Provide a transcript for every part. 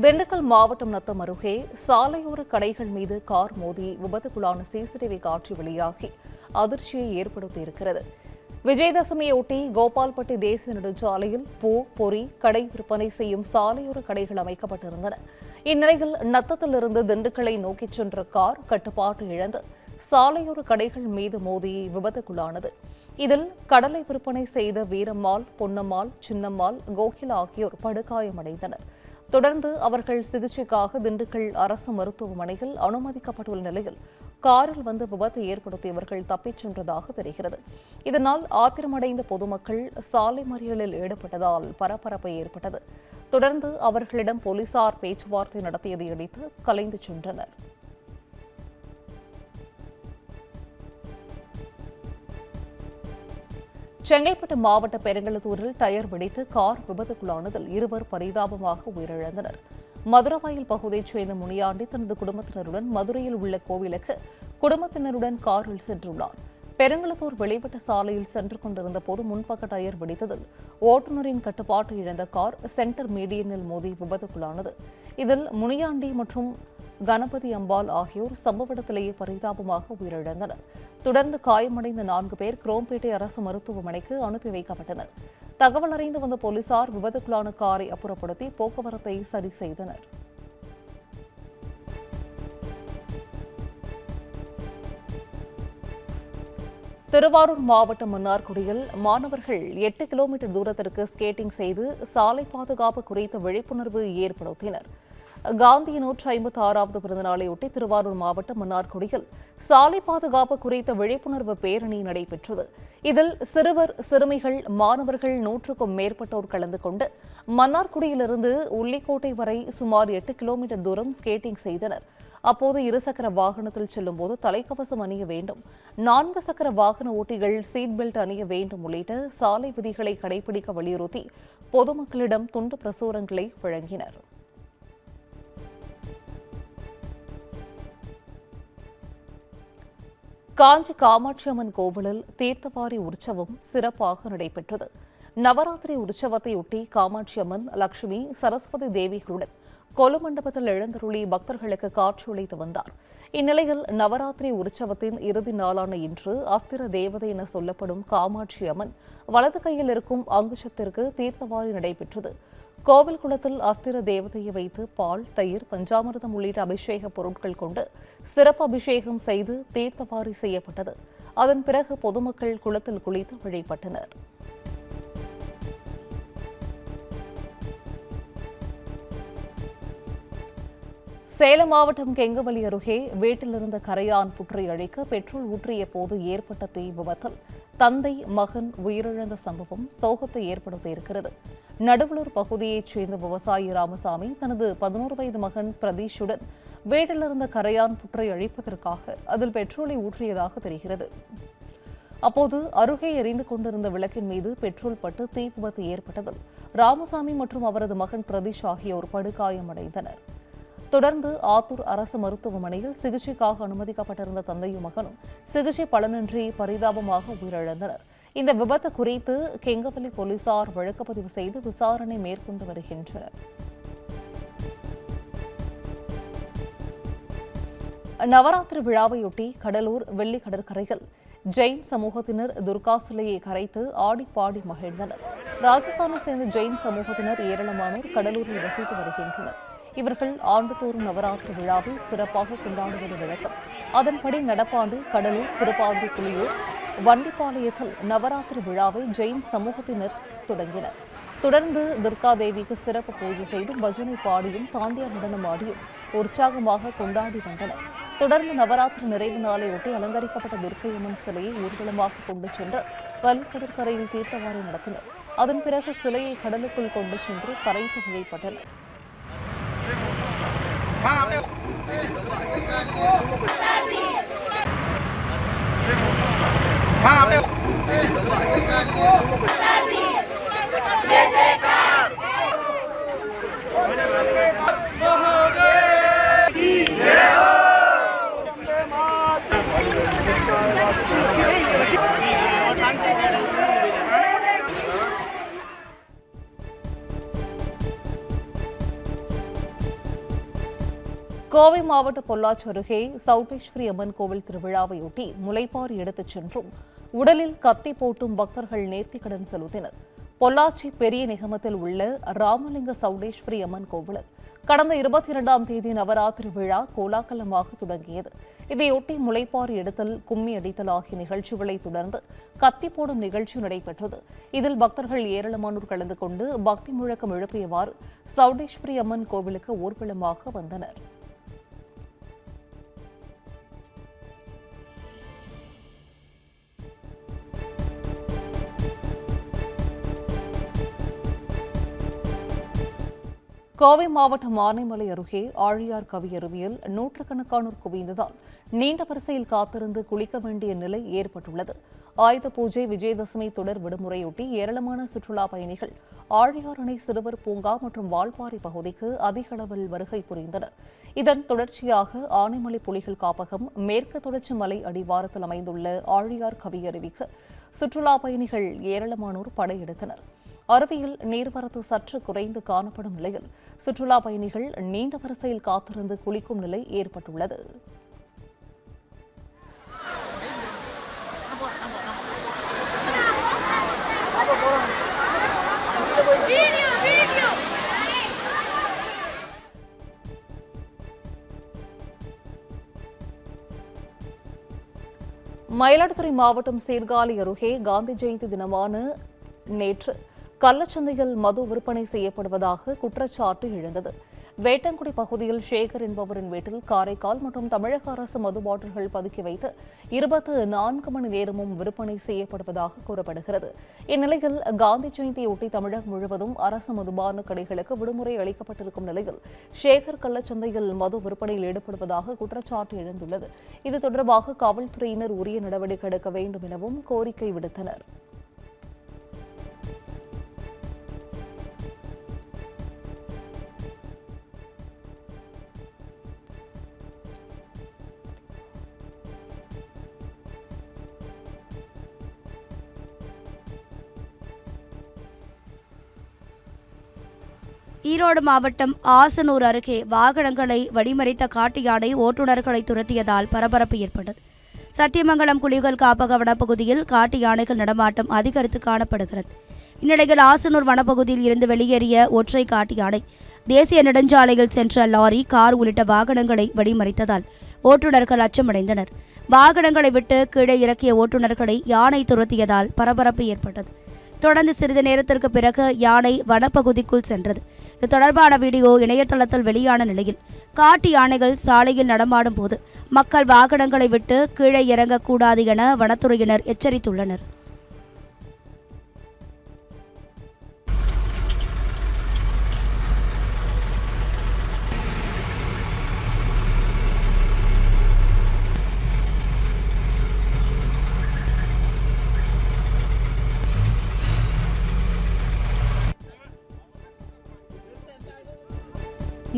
திண்டுக்கல் மாவட்டம் நத்தம் அருகே சாலையோர கடைகள் மீது கார் மோதி விபத்துக்குள்ளான சிசிடிவி காட்சி வெளியாகி அதிர்ச்சியை ஏற்படுத்தியிருக்கிறது. விஜயதசமியொட்டி கோபால்பட்டி தேசிய நெடுஞ்சாலையில் பூ, பொறி கடை விற்பனை செய்யும் சாலையோர கடைகள் அமைக்கப்பட்டிருந்தன. இந்நிலையில் நத்தத்திலிருந்து திண்டுக்கலை நோக்கிச் சென்ற கார் கட்டுப்பாட்டு இழந்து சாலையோர கடைகள் மீது மோதி விபத்துக்குள்ளானது. இதில் கடலை விற்பனை செய்த வீரம்மாள், பொன்னம்மாள், சின்னம்மாள், கோகிலா ஆகியோர் படுகாயமடைந்தனர். தொடர்ந்து அவர்கள் சிகிச்சைக்காக திண்டுக்கல் அரசு மருத்துவமனையில் அனுமதிக்கப்பட்டுள்ள நிலையில் காரில் வந்து விபத்து ஏற்படுத்தியவர்கள் தப்பிச் சென்றதாக தெரிகிறது. இதனால் ஆத்திரமடைந்த பொதுமக்கள் சாலை மறியலில் ஈடுபட்டதால் பரபரப்பு ஏற்பட்டது. தொடர்ந்து அவர்களிடம் போலீசார் பேச்சுவார்த்தை நடத்தியதை அடுத்து கலைந்து சென்றனர். செங்கல்பட்டு மாவட்ட பெருங்கலத்தூரில் டயர் வெடித்து கார் விபத்துக்குள்ளானதில் இருவர் பரிதாபமாக உயிரிழந்தனர். மதுரவாயல் பகுதியைச் சேர்ந்த முனியாண்டி தனது குடும்பத்தினருடன் மதுரையில் உள்ள கோவிலுக்கு குடும்பத்தினருடன் காரில் சென்றுள்ளார். பெருங்கலத்தூர் வெளிவட்ட சாலையில் சென்று கொண்டிருந்த போது முன்பக்க டயர் வெடித்ததில் ஓட்டுநரின் கட்டுப்பாட்டு இழந்த கார் சென்டர் மீடியனில் மோதி விபத்துக்குள்ளானது. இதில் முனியாண்டி மற்றும் கணபதி அம்பாள் ஆகியோர் சம்பவ இடத்திலேயே பரிதாபமாக உயிரிழந்தனர். தொடர்ந்து காயமடைந்த 4 பேர் குரோம்பேட்டை அரசு மருத்துவமனைக்கு அனுப்பி வைக்கப்பட்டனர். தகவல் அறிந்து வந்த போலீசார் விபத்துக்குள்ளான காரை அப்புறப்படுத்தி போக்குவரத்தை சரி செய்தனர். திருவாரூர் மாவட்டம் மன்னார்குடியில் மாணவர்கள் 8 கிலோமீட்டர் தூரத்திற்கு ஸ்கேட்டிங் செய்து சாலை பாதுகாப்பு குறித்த விழிப்புணர்வு ஏற்படுத்தினர். காந்தியின் 156வது பிறந்தநாளையொட்டி திருவாரூர் மாவட்டம் மன்னார்குடியில் சாலை பாதுகாப்பு குறித்த விழிப்புணர்வு பேரணி நடைபெற்றது. இதில் சிறுவர், சிறுமிகள், மாணவர்கள் 100க்கும் மேற்பட்டோர் கலந்து கொண்டு மன்னார்குடியிலிருந்து உள்ளிக்கோட்டை வரை சுமார் 8 கிலோமீட்டர் தூரம் ஸ்கேட்டிங் செய்தனர். அப்போது இருசக்கர வாகனத்தில் செல்லும் போது தலைக்கவசம் அணிய வேண்டும், 4 சக்கர வாகன ஓட்டிகள் சீட் பெல்ட் அணிய வேண்டும் உள்ளிட்ட சாலை விதிகளை கடைபிடிக்க வலியுறுத்தி பொதுமக்களிடம் துண்டு பிரசுரங்களை வழங்கினர். காஞ்சி காமாட்சி அம்மன் கோவிலில் தீர்த்தவாரி உற்சவம் சிறப்பாக நடைபெற்றது. நவராத்திரி உற்சவத்தையொட்டி காமாட்சி அம்மன், லட்சுமி, சரஸ்வதி தேவிகளுடன் கொலு மண்டபத்தில் எழுந்தருளி பக்தர்களுக்கு காட்சியளித்து வந்தார். இந்நிலையில் நவராத்திரி உற்சவத்தின் இறுதி நாளான இன்று அஸ்திர தேவதை என சொல்லப்படும் காமாட்சி அம்மன் வலது கையில் இருக்கும் அங்குசத்திற்கு தீர்த்தவாரி நடைபெற்றது. கோவில் குளத்தில் அஸ்திர தேவதையை வைத்து பால், தயிர், பஞ்சாமிர்தம் உள்ளிட்ட அபிஷேக பொருட்கள் கொண்டு சிறப்பு அபிஷேகம் செய்து தீர்த்தவாரி செய்யப்பட்டது. அதன் பிறகு பொதுமக்கள் குளத்தில் குளித்து வழிபட்டனர். சேலம் மாவட்டம் கெங்கவலி அருகே வீட்டில் இருந்த கரையான் புற்றை அழிக்க பெட்ரோல் ஊற்றிய போது ஏற்பட்ட தீ விபத்தில் தந்தை, மகன் உயிரிழந்த சம்பவம் சோகத்தை ஏற்படுத்தியிருக்கிறது. நடுவலூர் பகுதியைச் சேர்ந்த விவசாயி ராமசாமி தனது 11 வயது மகன் பிரதீஷுடன் வீட்டில் இருந்த கரையான் புற்றை அழிப்பதற்காக அதில் பெட்ரோலை ஊற்றியதாக தெரிகிறது. அப்போது அருகே எரிந்து கொண்டிருந்த விளக்கின் மீது பெட்ரோல் பட்டு தீ விபத்து ஏற்பட்டதில் ராமசாமி மற்றும் அவரது மகன் பிரதீஷ் ஆகியோர் படுகாயமடைந்தனர். தொடர்ந்து ஆத்தூர் அரசு மருத்துவமனையில் சிகிச்சைக்காக அனுமதிக்கப்பட்டிருந்த தந்தையும் மகனும் சிகிச்சை பலனின்றி பரிதாபமாக உயிரிழந்தனர். இந்த விபத்து குறித்து கெங்கவலி போலீசார் வழக்குப்பதிவு செய்து விசாரணை மேற்கொண்டு வருகின்றனர். நவராத்திரி விழாவையொட்டி கடலூர் வெள்ளி கடற்கரையில் ஜெயின் சமூகத்தினர் துர்கா சிலையை கரைத்து ஆடிப்பாடி மகிழ்ந்தனர். ராஜஸ்தானை சேர்ந்த ஜெயின் சமூகத்தினர் ஏராளமானோர் கடலூரில் வசித்து வருகின்றனர். இவர்கள் ஆண்டுதோறும் நவராத்திரி விழாவை சிறப்பாக கொண்டாடுவது வழக்கம். அதன்படி நடப்பாண்டு கடலூர், திருப்பாதிரி, புலியூர், வண்டிப்பாளையத்தில் நவராத்திரி விழாவை ஜெயின் சமூகத்தினர் தொடங்கினர். தொடர்ந்து துர்கா தேவிக்கு சிறப்பு பூஜை செய்து பஜனை பாடியும் தாண்டியா நடனம் ஆடியும் உற்சாகமாக கொண்டாடி வந்தனர். தொடர்ந்து நவராத்திரி நிறைவு நாளையொட்டி அலங்கரிக்கப்பட்ட துர்க்கையம்மன் சிலையை ஊர்வலமாக கொண்டு சென்று வல்கடற்கரையில் தீர்த்தவாரி நடத்தினர். அதன் பிறகு சிலையை கடலுக்குள் கொண்டு சென்று கரைத்து வழிபட்டனர். கோவை மாவட்ட பொள்ளாச்சி அருகே சவுடேஸ்வரி அம்மன் கோவில் திருவிழாவையொட்டி முளைப்பாரி எடுத்துச் சென்றும் உடலில் கத்தி போட்டும் பக்தர்கள் நேர்த்திக்கடன் செலுத்தினர். பொள்ளாச்சி பெரிய நிகமத்தில் உள்ள ராமலிங்க சவுடேஸ்வரி அம்மன் கோவிலில் கடந்த 22ஆம் தேதி நவராத்திரி விழா கோலாகலமாக தொடங்கியது. இதையொட்டி முளைப்பாரி எடுத்தல், கும்மி அடித்தல் ஆகிய நிகழ்ச்சிகளை தொடர்ந்து கத்தி போடும் நிகழ்ச்சி நடைபெற்றது. இதில் பக்தர்கள் ஏராளமானோர் கலந்து கொண்டு பக்தி முழக்கம் எழுப்பியவாறு சவுடேஸ்வரி அம்மன் கோவிலுக்கு ஊர்வலமாக வந்தனர். கோவை மாவட்டம் ஆனைமலை அருகே ஆழியார் கவியருவியில் நூற்றுக்கணக்கானோர் குவிந்ததால் நீண்ட வரிசையில் காத்திருந்து குளிக்க வேண்டிய நிலை ஏற்பட்டுள்ளது. ஆயுத பூஜை, விஜயதசமி தொடர் விடுமுறையொட்டி ஏராளமான சுற்றுலா பயணிகள் ஆழியார் அணை சிறுவர் பூங்கா மற்றும் வால்பாறை பகுதிக்கு அதிக அளவில் வருகை புரிந்தனர். இதன் தொடர்ச்சியாக ஆனைமலை புலிகள் காப்பகம், மேற்கு தொடர்ச்சி மலை அடிவாரத்தில் அமைந்துள்ள ஆழியார் கவியருவிக்கு சுற்றுலா பயணிகள் ஏராளமானோர் படையெடுத்தனர். அருவியில் நீர்வரத்து சற்று குறைந்து காணப்படும் நிலையில் சுற்றுலா பயணிகள் நீண்ட வரிசையில் காத்திருந்து குளிக்கும் நிலை ஏற்பட்டுள்ளது. மயிலாடுதுறை மாவட்டம் சீர்காழி அருகே காந்தி ஜெயந்தி தினமான நேற்று கள்ளச்சந்தையில் மது விற்பனை செய்யப்படுவதாக குற்றச்சாட்டு எழுந்தது. வேட்டங்குடி பகுதியில் சேகர் என்பவரின் வீட்டில் காரைக்கால் மற்றும் தமிழக அரசு மது பாட்டில்கள் பதுக்கி வைத்து 24 மணி நேரமும் விற்பனை செய்யப்படுவதாக கூறப்படுகிறது. இந்நிலையில் காந்தி ஜெயந்தியொட்டி தமிழகம் முழுவதும் அரசு மதுபான கடைகளுக்கு விடுமுறை அளிக்கப்பட்டிருக்கும் நிலையில் சேகர் கள்ளச்சந்தையில் மது விற்பனையில் ஈடுபடுவதாக குற்றச்சாட்டு எழுந்துள்ளது. இது தொடர்பாக காவல்துறையினர் உரிய நடவடிக்கை எடுக்க வேண்டும் எனவும் கோரிக்கை விடுத்தனர். ஈரோடு மாவட்டம் ஆசனூர் அருகே வாகனங்களை வழிமறித்த காட்டு யானை ஓட்டுநர்களை துரத்தியதால் பரபரப்பு ஏற்பட்டது. சத்தியமங்கலம் புலிகள் காப்பக வனப்பகுதியில் காட்டு யானைகள் நடமாட்டம் அதிகரித்து காணப்படுகிறது. இந்நிலையில் ஆசனூர் வனப்பகுதியில் இருந்து வெளியேறிய ஒற்றை காட்டு யானை தேசிய நெடுஞ்சாலையில் சென்ற லாரி, கார் உள்ளிட்ட வாகனங்களை வழிமறித்ததால் ஓட்டுநர்கள் அச்சமடைந்தனர். வாகனங்களை விட்டு கீழே இறக்கிய ஓட்டுநர்களை யானை துரத்தியதால் பரபரப்பு ஏற்பட்டது. தொடர்ந்து சிறிது நேரத்திற்கு பிறகு யானை வனப்பகுதிக்குள் சென்றது. இது தொடர்பான வீடியோ இணையதளத்தில் வெளியான நிலையில் காட்டு யானைகள் சாலையில் நடமாடும் போது மக்கள் வாகனங்களை விட்டு கீழே இறங்கக்கூடாது என வனத்துறையினர் எச்சரித்துள்ளனர்.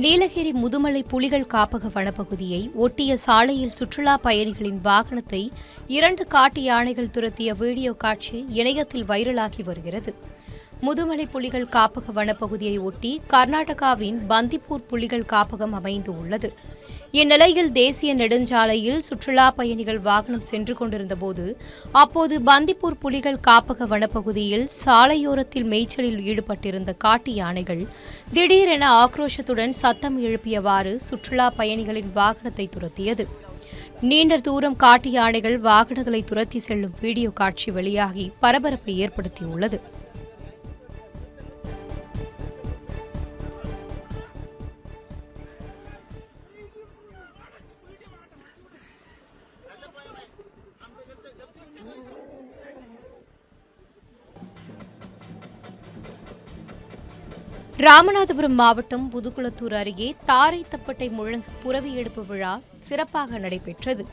நீலகிரி முதுமலை புலிகள் காப்பக வனப்பகுதியை ஒட்டிய சாலையில் சுற்றுலா பயணிகளின் வாகனத்தை 2 காட்டு யானைகள் துரத்திய வீடியோ காட்சி இணையத்தில் வைரலாகி வருகிறது. முதுமலை புலிகள் காப்பக வனப்பகுதியை ஒட்டி கர்நாடகாவின் பந்திப்பூர் புலிகள் காப்பகம் அமைந்து உள்ளது. இந்நிலையில் தேசிய நெடுஞ்சாலையில் சுற்றுலா பயணிகள் வாகனம் சென்று கொண்டிருந்தபோது அப்போது பந்திப்பூர் புலிகள் காப்பக வனப்பகுதியில் சாலையோரத்தில் மேய்ச்சலில் ஈடுபட்டிருந்த காட்டு யானைகள் திடீரென ஆக்ரோஷத்துடன் சத்தம் எழுப்பியவாறு சுற்றுலா பயணிகளின் வாகனத்தை துரத்தியது. நீண்ட தூரம் காட்டு யானைகள் வாகனங்களை துரத்தி செல்லும் வீடியோ காட்சி வெளியாகி பரபரப்பை ஏற்படுத்தியுள்ளது. ராமநாதபுரம் மாவட்டம் புதுக்குளத்தூர் அருகே தாரைத்தப்பட்டை முழங்கு புரவி எடுப்பு விழா சிறப்பாக நடைபெற்றது.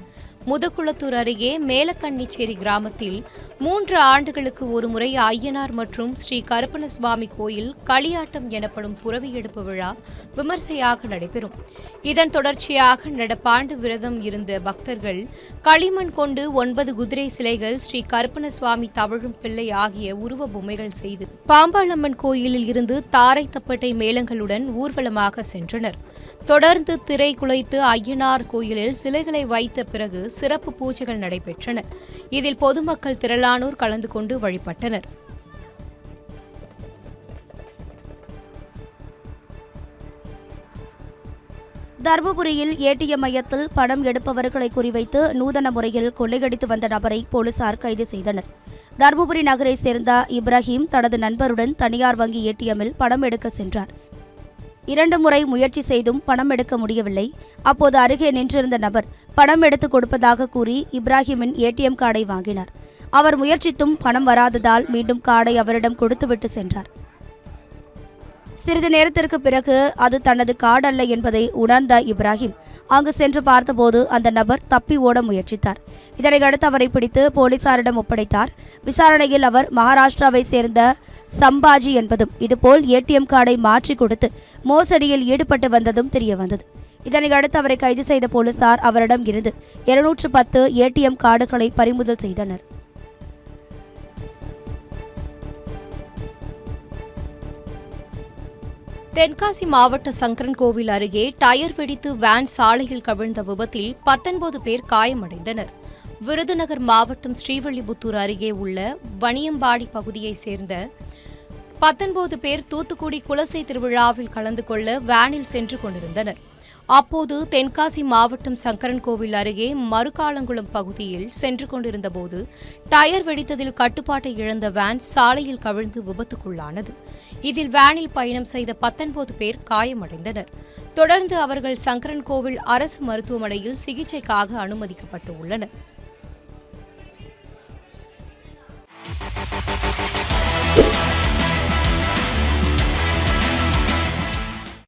முதுகுளத்தூர் அருகே மேலக்கன்னிச்சேரி கிராமத்தில் 3 ஆண்டுகளுக்கு ஒருமுறை ஐயனார் மற்றும் ஸ்ரீ கருப்பணசுவாமி கோயில் களியாட்டம் எனப்படும் புரவி எடுப்பு விழா விமர்சையாக நடைபெறும். இதன் தொடர்ச்சியாக நடப்பாண்டு விரதம் இருந்த பக்தர்கள் களிமண் கொண்டு 9 குதிரை சிலைகள், ஸ்ரீ கருப்பணசுவாமி தவழும் பிள்ளை ஆகிய உருவ பொம்மைகள் செய்து பாம்பாளம்மன் கோயிலில் இருந்து தாரைத்தப்பட்டை மேளங்களுடன் ஊர்வலமாக சென்றனர். தொடர்ந்து திரை குலைத்து ஐயனார் கோயிலில் சிலைகளை வைத்த பிறகு சிறப்பு பூஜைகள் நடைபெற்றன. இதில் பொதுமக்கள் திரளானோர் கலந்து கொண்டு வழிபட்டனர். தருமபுரியில் ஏடிஎம் மையத்தில் பணம் எடுப்பவர்களை குறிவைத்து நூதன முறையில் கொள்ளையடித்து வந்த நபரை போலீசார் கைது செய்தனர். தருமபுரி நகரை சேர்ந்த இப்ராஹிம் தனது நண்பருடன் தனியார் வங்கி ஏடிஎம்மில் பணம் எடுக்க சென்றார். 2 முறை முயற்சி செய்தும் பணம் எடுக்க முடியவில்லை. அப்போது அருகே நின்றிருந்த நபர் பணம் எடுத்து கொடுப்பதாக கூறி இப்ராஹிமின் ஏடிஎம் கார்டை வாங்கினார். அவர் முயற்சித்தும் பணம் வராததால் மீண்டும் கார்டை அவரிடம் கொடுத்துவிட்டு சென்றார். சிறிது நேரத்திற்கு பிறகு அது தனது கார்டு அல்ல என்பதை உணர்ந்த இப்ராஹிம் அங்கு சென்று பார்த்தபோது அந்த நபர் தப்பி ஓட முயற்சித்தார். இதனையடுத்து அவரை பிடித்து போலீசாரிடம் ஒப்படைத்தார். விசாரணையில் அவர் மகாராஷ்டிராவை சேர்ந்த சம்பாஜி என்பதும் இதுபோல் ஏடிஎம் கார்டை மாற்றி கொடுத்து மோசடியில் ஈடுபட்டு வந்ததும் தெரியவந்தது. இதனையடுத்து அவரை கைது செய்த போலீசார் அவரிடம் இருந்து 210 ஏடிஎம் கார்டுகளை பறிமுதல் செய்தனர். தென்காசி மாவட்ட சங்கரன்கோவில் அருகே டயர் வெடித்து வேன் சாலையில் கவிழ்ந்த விபத்தில் 19 பேர் காயமடைந்தனர். விருதுநகர் மாவட்டம் ஸ்ரீவில்லிபுத்தூர் அருகே உள்ள வணியம்பாடி பகுதியைச் சேர்ந்த 19 பேர் தூத்துக்குடி குலசை திருவிழாவில் கலந்து கொள்ள வேனில் சென்று கொண்டிருந்தனர். அப்போது தென்காசி மாவட்டம் சங்கரன்கோவில் அருகே மறுகாலங்குளம் பகுதியில் சென்று கொண்டிருந்தபோது டயர் வெடித்ததில் கட்டுப்பாட்டை இழந்த வேன் சாலையில் கவிழ்ந்து விபத்துக்குள்ளானது. இதில் வேனில் பயணம் செய்த 19 பேர் காயமடைந்தனர். தொடர்ந்து அவர்கள் சங்கரன்கோவில் அரசு மருத்துவமனையில் சிகிச்சைக்காக அனுமதிக்கப்பட்டு உள்ளனர்.